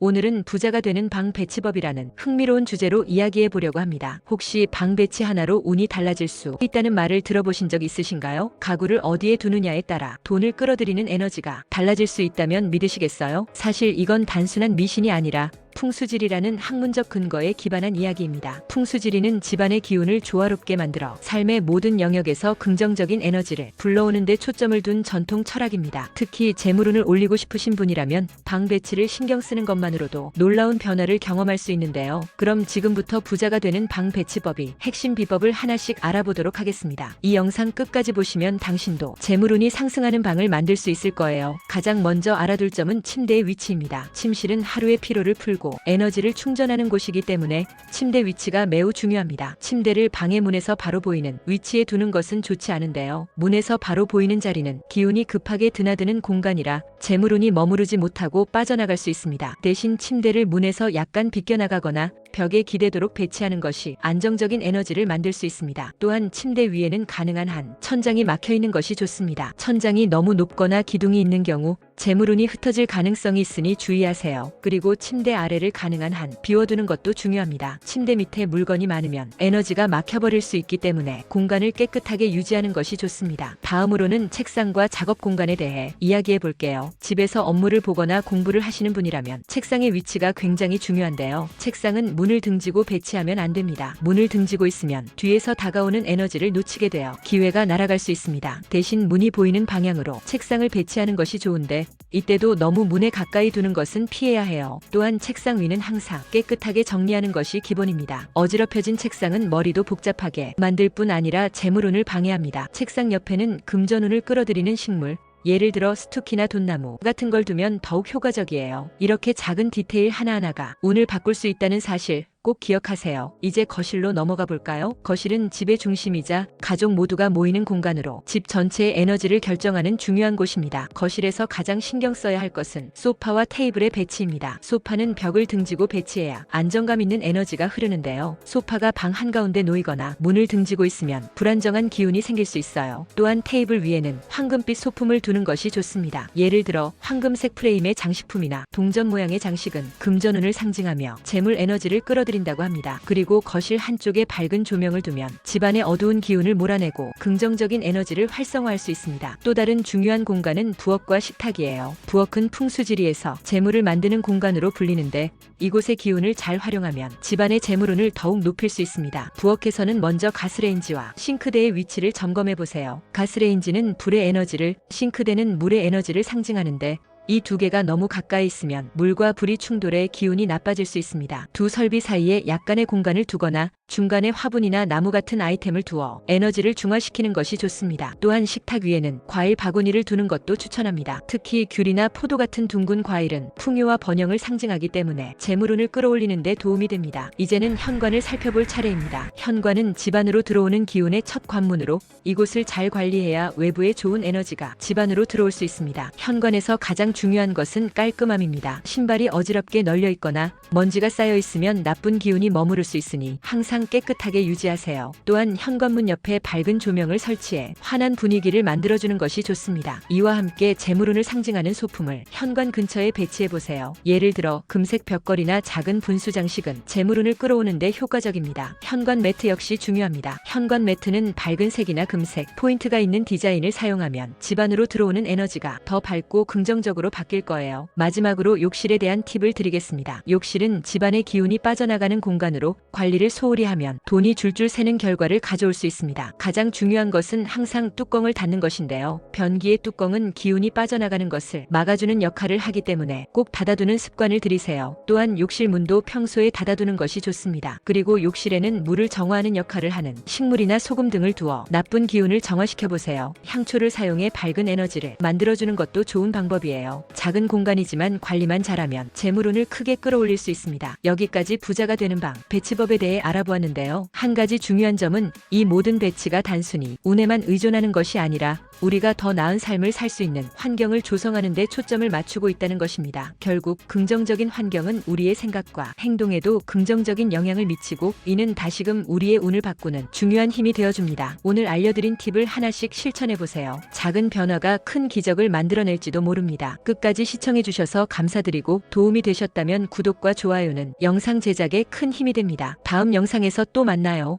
오늘은 부자가 되는 방 배치법이라는 흥미로운 주제로 이야기해 보려고 합니다. 혹시 방 배치 하나로 운이 달라질 수 있다는 말을 들어보신 적 있으신가요? 가구를 어디에 두느냐에 따라 돈을 끌어들이는 에너지가 달라질 수 있다면 믿으시겠어요? 사실 이건 단순한 미신이 아니라 풍수지리라는 학문적 근거에 기반한 이야기입니다. 풍수지리는 집안의 기운을 조화롭게 만들어 삶의 모든 영역에서 긍정적인 에너지를 불러오는 데 초점을 둔 전통 철학입니다. 특히 재물운을 올리고 싶으신 분이라면 방 배치를 신경 쓰는 것만으로도 놀라운 변화를 경험할 수 있는데요. 그럼 지금부터 부자가 되는 방 배치법이 핵심 비법을 하나씩 알아보도록 하겠습니다. 이 영상 끝까지 보시면 당신도 재물운이 상승하는 방을 만들 수 있을 거예요. 가장 먼저 알아둘 점은 침대의 위치입니다. 침실은 하루의 피로를 풀고 에너지를 충전하는 곳이기 때문에 침대 위치가 매우 중요합니다. 침대를 방의 문에서 바로 보이는 위치에 두는 것은 좋지 않은데요. 문에서 바로 보이는 자리는 기운이 급하게 드나드는 공간이라 재물운이 머무르지 못하고 빠져나갈 수 있습니다. 대신 침대를 문에서 약간 비껴나가거나 벽에 기대도록 배치하는 것이 안정적인 에너지를 만들 수 있습니다. 또한 침대 위에는 가능한 한 천장이 막혀 있는 것이 좋습니다. 천장이 너무 높거나 기둥이 있는 경우 재물운이 흩어질 가능성이 있으니 주의하세요. 그리고 침대 아래를 가능한 한 비워두는 것도 중요합니다. 침대 밑에 물건이 많으면 에너지가 막혀버릴 수 있기 때문에 공간을 깨끗하게 유지하는 것이 좋습니다. 다음으로는 책상과 작업 공간에 대해 이야기해 볼게요. 집에서 업무를 보거나 공부를 하시는 분이라면 책상의 위치가 굉장히 중요한데요. 책상은 문을 등지고 배치하면 안 됩니다. 문을 등지고 있으면 뒤에서 다가오는 에너지를 놓치게 되어 기회가 날아갈 수 있습니다. 대신 문이 보이는 방향으로 책상을 배치하는 것이 좋은데 이때도 너무 문에 가까이 두는 것은 피해야 해요. 또한 책상 위는 항상 깨끗하게 정리하는 것이 기본입니다. 어지럽혀진 책상은 머리도 복잡하게 만들 뿐 아니라 재물운을 방해합니다. 책상 옆에는 금전운을 끌어들이는 식물, 예를 들어 스투키나 돈나무 같은 걸 두면 더욱 효과적이에요. 이렇게 작은 디테일 하나하나가 운을 바꿀 수 있다는 사실 꼭 기억하세요. 이제 거실로 넘어가 볼까요? 거실은 집의 중심이자 가족 모두가 모이는 공간으로 집 전체의 에너지를 결정하는 중요한 곳입니다. 거실에서 가장 신경 써야 할 것은 소파와 테이블의 배치입니다. 소파는 벽을 등지고 배치해야 안정감 있는 에너지가 흐르는데요. 소파가 방 한가운데 놓이거나 문을 등지고 있으면 불안정한 기운이 생길 수 있어요. 또한 테이블 위에는 황금빛 소품을 두는 것이 좋습니다. 예를 들어 황금색 프레임의 장식품이나 동전 모양의 장식은 금전운을 상징하며 재물 에너지를 끌어들인다고 합니다. 그리고 거실 한쪽에 밝은 조명을 두면 집안의 어두운 기운을 몰아내고 긍정적인 에너지를 활성화할 수 있습니다. 또 다른 중요한 공간은 부엌과 식탁이에요. 부엌은 풍수지리에서 재물을 만드는 공간으로 불리는데 이곳의 기운을 잘 활용하면 집안의 재물운을 더욱 높일 수 있습니다. 부엌에서는 먼저 가스레인지와 싱크대의 위치를 점검해 보세요. 가스레인지는 불의 에너지를, 싱크대는 물의 에너지를 상징하는데 이 두 개가 너무 가까이 있으면 물과 불이 충돌해 기운이 나빠질 수 있습니다. 두 설비 사이에 약간의 공간을 두거나 중간에 화분이나 나무 같은 아이템을 두어 에너지를 중화시키는 것이 좋습니다. 또한 식탁 위에는 과일 바구니를 두는 것도 추천합니다. 특히 귤이나 포도 같은 둥근 과일은 풍요와 번영을 상징하기 때문에 재물운을 끌어올리는 데 도움이 됩니다. 이제는 현관을 살펴볼 차례입니다. 현관은 집안으로 들어오는 기운의 첫 관문으로 이곳을 잘 관리해야 외부의 좋은 에너지가 집안으로 들어올 수 있습니다. 현관에서 가장 중요한 것은 깔끔함입니다. 신발이 어지럽게 널려 있거나 먼지가 쌓여 있으면 나쁜 기운이 머무를 수 있으니 항상 깨끗하게 유지하세요. 또한 현관문 옆에 밝은 조명을 설치해 환한 분위기를 만들어주는 것이 좋습니다. 이와 함께 재물운을 상징하는 소품을 현관 근처에 배치해 보세요. 예를 들어 금색 벽걸이나 작은 분수 장식은 재물운을 끌어오는 데 효과적입니다. 현관 매트 역시 중요합니다. 현관 매트는 밝은 색이나 금색, 포인트가 있는 디자인을 사용하면 집안으로 들어오는 에너지가 더 밝고 긍정적으로 바뀔 거예요. 마지막으로 욕실에 대한 팁을 드리겠습니다. 욕실은 집안의 기운이 빠져나가는 공간으로 관리를 소홀히 하면 돈이 줄줄 새는 결과를 가져올 수 있습니다. 가장 중요한 것은 항상 뚜껑을 닫는 것인데요. 변기의 뚜껑은 기운이 빠져나가는 것을 막아주는 역할을 하기 때문에 꼭 닫아두는 습관을 들이세요. 또한 욕실 문도 평소에 닫아두는 것이 좋습니다. 그리고 욕실에는 물을 정화하는 역할을 하는 식물이나 소금 등을 두어 나쁜 기운을 정화시켜 보세요. 향초를 사용해 밝은 에너지를 만들어주는 것도 좋은 방법이에요. 작은 공간이지만 관리만 잘하면 재물운을 크게 끌어올릴 수 있습니다. 여기까지 부자가 되는 방 배치법에 대해 알아보았습니다. 알아보았는데요. 한 가지 중요한 점은 이 모든 배치가 단순히 운에만 의존하는 것이 아니라 우리가 더 나은 삶을 살 수 있는 환경을 조성하는 데 초점을 맞추고 있다는 것입니다. 결국 긍정적인 환경은 우리의 생각과 행동에도 긍정적인 영향을 미치고 이는 다시금 우리의 운을 바꾸는 중요한 힘이 되어줍니다. 오늘 알려드린 팁을 하나씩 실천해보세요. 작은 변화가 큰 기적을 만들어낼지도 모릅니다. 끝까지 시청해주셔서 감사드리고 도움이 되셨다면 구독과 좋아요는 영상 제작에 큰 힘이 됩니다. 다음 영상에서 또 만나요.